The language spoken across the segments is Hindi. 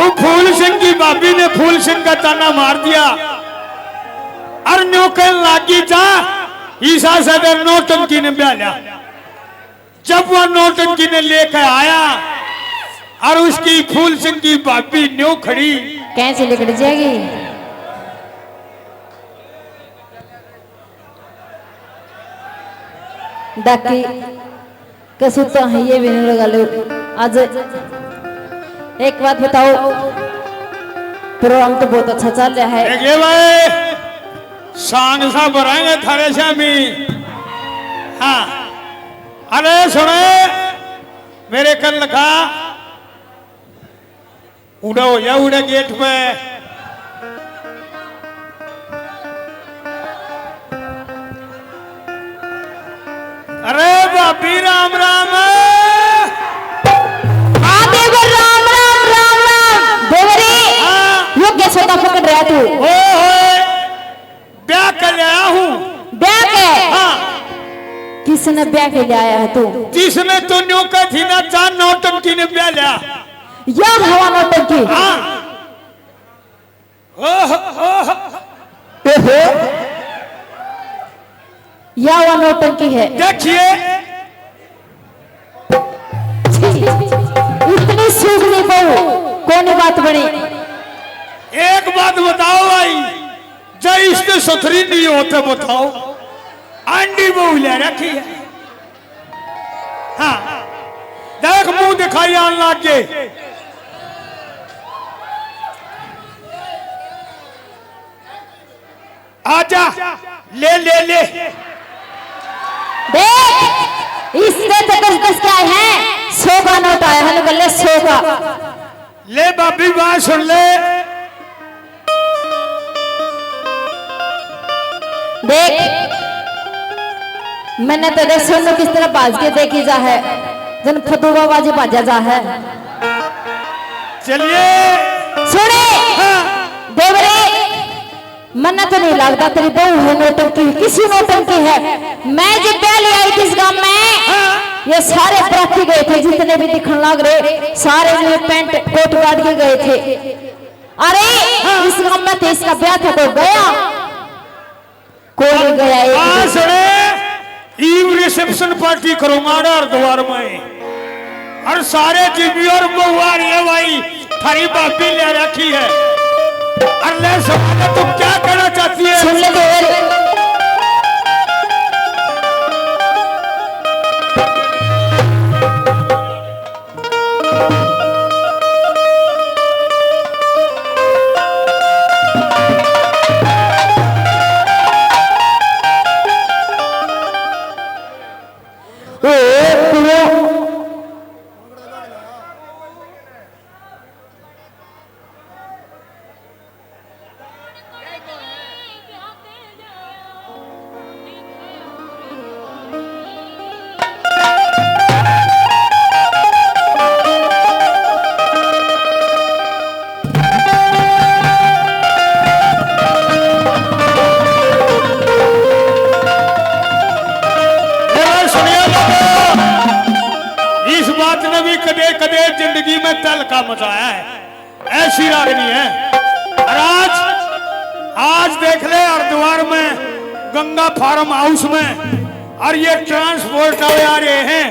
वो फूल सिंह की भाभी ने फूल सिंह का ताना मार दिया और न्यू कहने लागी जा ईसा सदर नौटंकी ने ब्याह लिया। जब वह नौटंकी ने लेकर आया और उसकी फूल सिंह की भाभी न्यू खड़ी कैसे लेकर जाएगी? डाकी कसू तो है ये भी नहीं लगा लो। आज एक बात बताओ, प्रोग्राम तो बहुत अच्छा चल रहा है। देखिए भाई शान सा भराएंगे थारे शामी। हाँ अरे सुने मेरे कल लिखा उड़ा हो जा उड़ा गेट पे। अरे भाभी राम राम। देवर राम राम राम राम। देवरी यो क्या सोता पकड़ रहा तू? ब्याह कर आया हूँ। ब्याह के? हाँ। किसने ब्याह के ले आया है तू? जिसने तो न्यू का थी ना चार नौटंकी ने ब्याह लिया। या हवा नौटंकी? हाँ। या हवा नौटंकी है। देखिए इतनी सूखनी बहू कौन बात बनी? एक बात बताओ भाई, जब इसके सुथरी नहीं होते बताओ अंडी बहू ले रखी है। हाँ देख मुंह दिखाई आने लागे। आजा ले ले ले देख इससे तो कस क्या है? 100 का नोट आया है। गले 100 का ले भाभी बात सुन ले। देख मैंने तो देख सुन किस तरह बाज के देखी जा है जन फतुआ बाजी बाजा जा है। चलिए सुने देवरे मन्ना तो नहीं लगता तेरी बहू है नौटंकी, किसी नौटंकी है। मैं जब पहले आई थी इस गांव में ये सारे बराती गए थे जितने भी दिखने लग रहे सारे जो पेंट कोट काट के गए थे। अरे इस गांव में थे इसका ब्याह था तो गया कोई गया। सुने ईव रिसेप्शन पार्टी करूंगा हरिद्वार में और सारे जीबी और बहुआर ये भाई थारी भाभी ले रखी है। अल्लाह सुबह तुम क्या कहना चाहती है? सुन ले देवर जिंदगी में तल का मचाया है। ऐसी रागनी है। और आज देख ले हरिद्वार में गंगा फार्म हाउस में और ये ट्रांसपोर्ट वाले आ रहे हैं,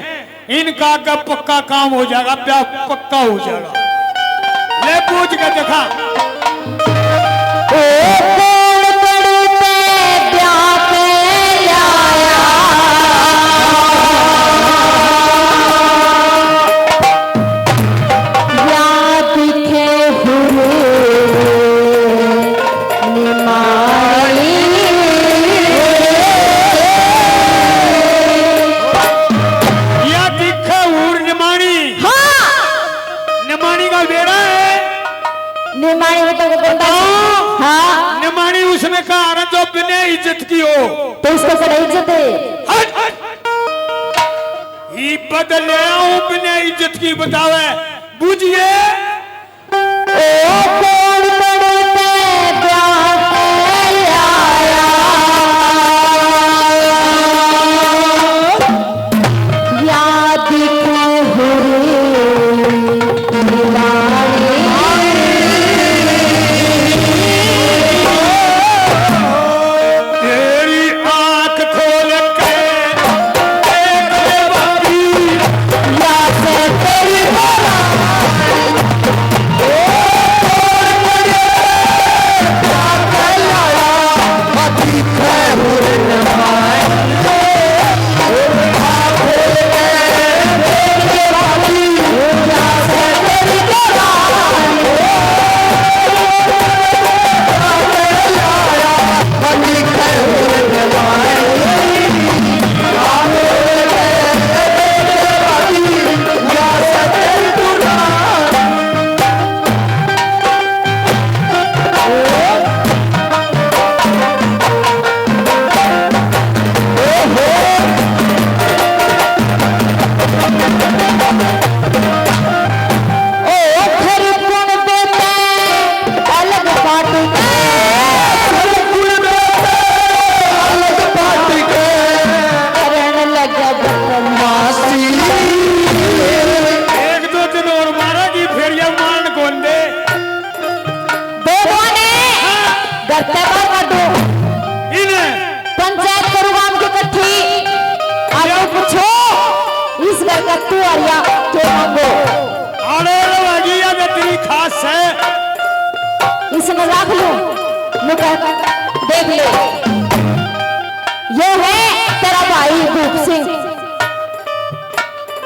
इनका का पक्का काम हो जाएगा, ब्याह पक्का हो जाएगा। ले पूछ के देखा जो बिना इज्जत की हो तो उसको बड़ा इज्जत है। ही बदले बिना इज्जत की बतावे बुझिए। याद गत्ते बार काटो इन्हें पंचायत करू गांव की इकट्ठी आपको पूछो इस घर का तू आरिया के मांगो अरे लगी या तेरी खास है इसने रख लो मुका देख ले ये है तेरा भाई भूप सिंह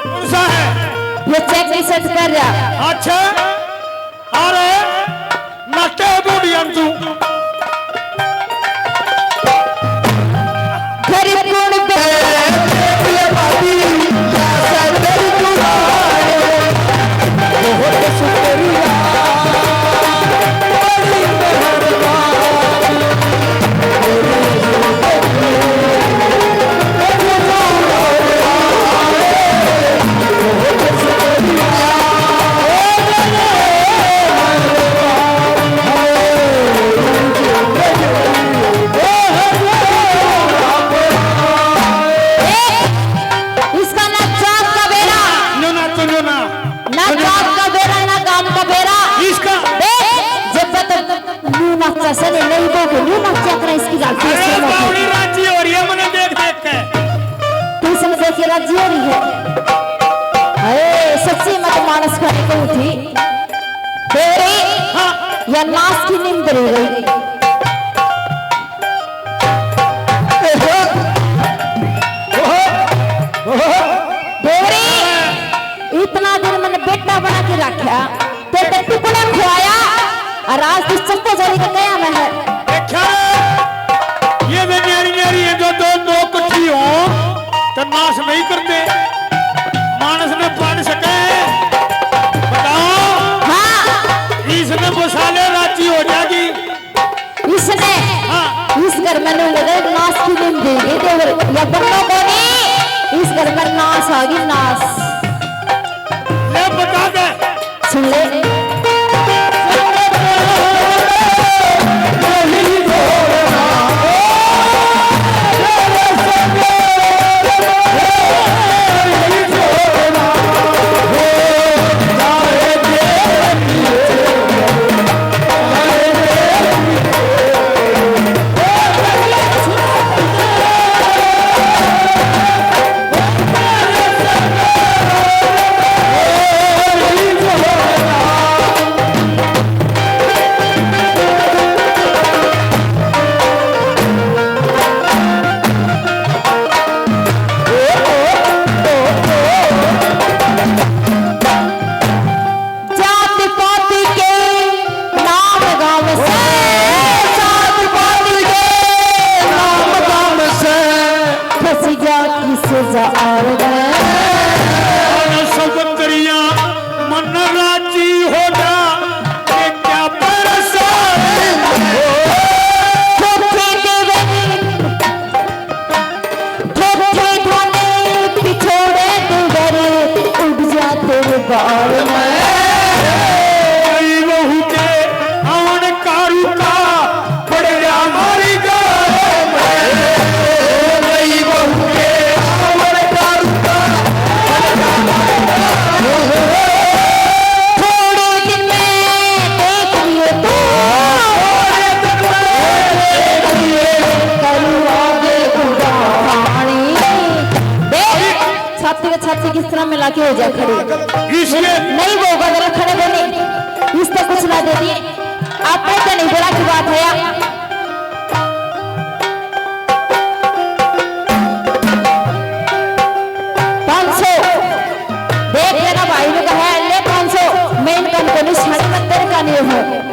कौन सा है ये चेक रिसेट कर रहा अच्छा अरे नटे बूढ़ियन तू गरीब कौन बे सने नहीं दोगे नहीं ना क्या करें इसकी गलती अरे बावड़ी राजी हो रही है मैंने देख देख के तू इसमें देखिए राजी हो रही है अरे सच्ची मैं तो मानस खाने को थी तेरी हाँ या नाश की नींद रही गई इतना दिन मैंने बेटा बना के रखा तो टुकड़ा खुआया और आज तो चप्पो जारी का गया मैं है देखा ये वे न्यारी न्यारी है जो दो कुछ हो तो नाश नहीं करते मानस ने पढ़ सके बताओ हाँ इसने बसाले राजी हो जाएगी इसने हाँ इस घर में नहीं लगे नाश की नींद देगी देवर या बन्नो को नहीं इस घर में नाश आ गई नाश ले बता दे सुन ले छाती किस तरह मिला के हो जाए खड़े नहीं वो बदल खड़े बने इस तक कुछ ना दे दिए आपने तो नहीं बोला की बात है 500 देख लेना भाई ने कहा ले 500 मेन कंपनी साड़ी मंदिर का नहीं हो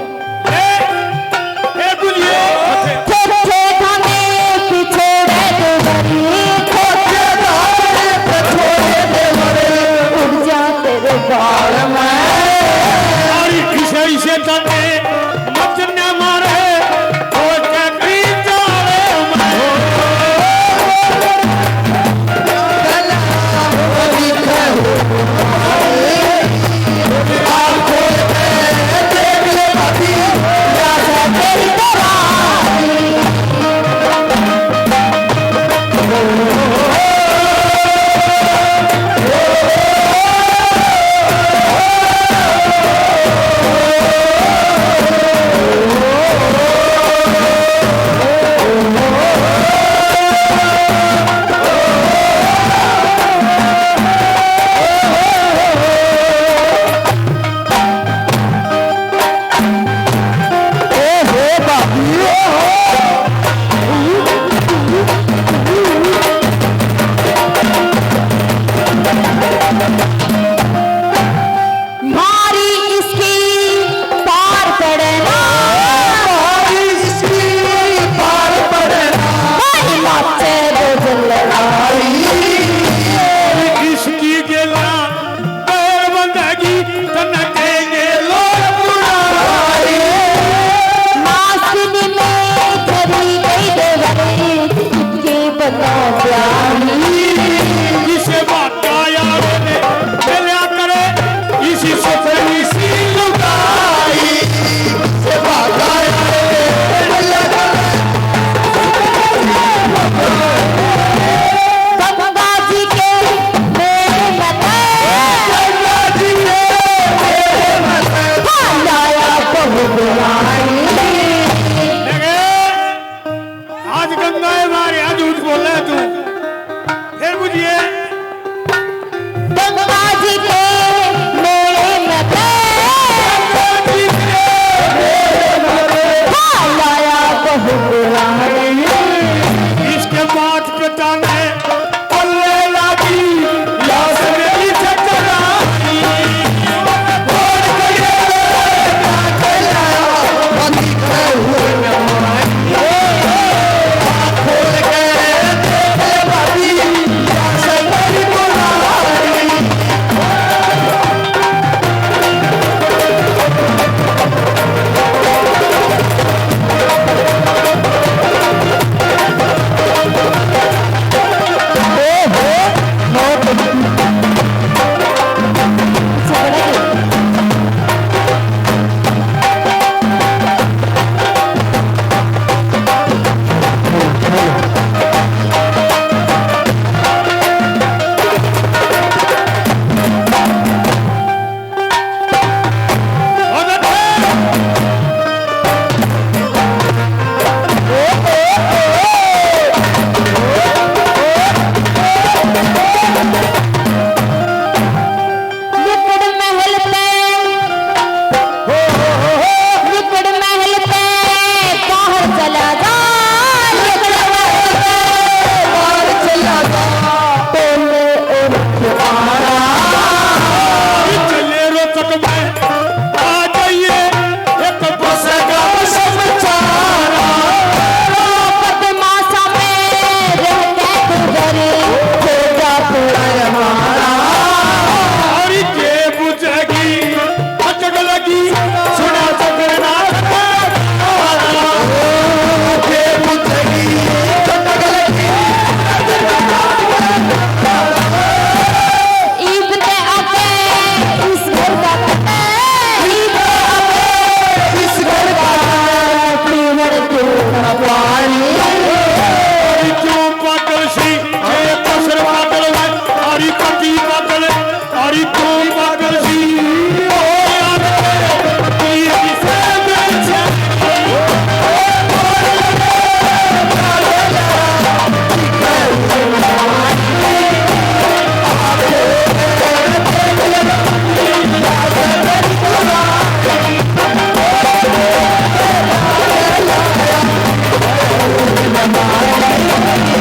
हमारे